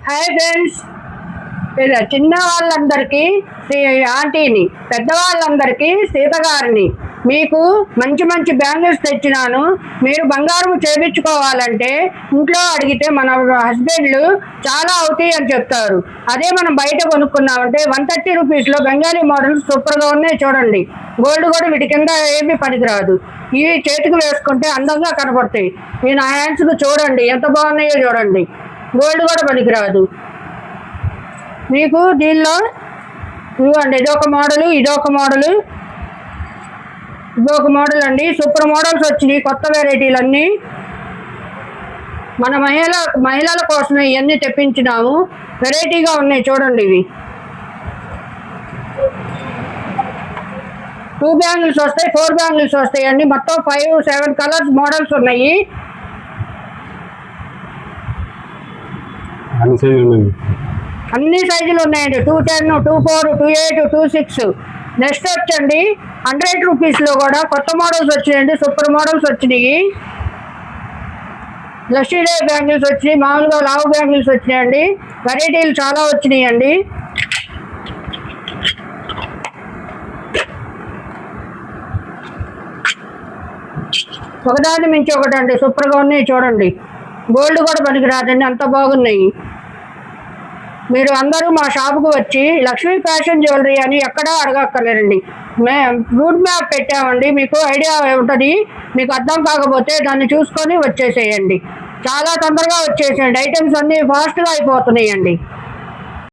Hi friends, చిన్న వాళ్ళందరికీ ఆంటీని, పెద్దవాళ్ళందరికీ సీతగారిని. మీకు మంచి మంచి బ్యాంగిల్స్ తెచ్చినాను. మీరు బంగారం చేయించుకోవాలంటే ఇంట్లో అడిగితే మన హస్బెండ్లు చాలా అవుతాయి అని చెప్తారు. అదే మనం బయట కొనుక్కున్నామంటే 130 రూపీస్లో బెంగాలీ మోడల్స్ సూపర్గా ఉన్నాయి. చూడండి, గోల్డ్ కూడా వీటి కింద ఏమీ పనికిరాదు. ఇవి చేతికి వేసుకుంటే అందంగా కనపడతాయి. ఈ నా హ్యాండ్స్కు చూడండి ఎంత బాగున్నాయో చూడండి. గోల్డ్ కూడా పనికిరాదు. మీకు దీనిలో ఇవ్వండి, ఇదొక మోడలు, ఇదొక మోడలు, ఇదొక మోడల్ అండి. సూపర్ మోడల్స్ వచ్చినాయి, కొత్త వెరైటీలన్నీ. మన మహిళల కోసమే ఇవన్నీ తెప్పించినాము. వెరైటీగా ఉన్నాయి చూడండి. ఇవి 2 బ్యాంగిల్స్ వస్తాయి, 4 బ్యాంగిల్స్ వస్తాయి అండి. మొత్తం 5-7 కలర్స్ మోడల్స్ ఉన్నాయి. అన్ని సైజులు ఉన్నాయండి. 210, 24, 28, 26. నెక్స్ట్ వచ్చండి 100 రూపీస్లో కూడా కొత్త మోడల్స్ వచ్చినాయండి. సూపర్ మోడల్స్ వచ్చినాయి. లస్సీడే బ్యాంగిల్స్ వచ్చినాయి, మామూలుగా లావు బ్యాంగిల్స్ వచ్చినాయండి. వెరైటీలు చాలా వచ్చినాయండి. ఒకదాని మించి ఒకటండి, సూపర్గా ఉన్నాయి చూడండి. గోల్డ్ కూడా పనికిరాదండి, అంత బాగున్నాయి. మీరు అందరూ మా షాపుకు వచ్చి లక్ష్మీ ఫ్యాషన్ జ్యువెలరీ అని ఎక్కడా అడగక్కర్లేదండి. రూట్ మ్యాప్ పెట్టామండి, మీకు ఐడియా ఉంటుంది. మీకు అర్థం కాకపోతే దాన్ని చూసుకొని వచ్చేసేయండి. చాలా తొందరగా వచ్చేసేయండి. ఐటమ్స్ అన్నీ ఫాస్ట్గా అయిపోతున్నాయండి.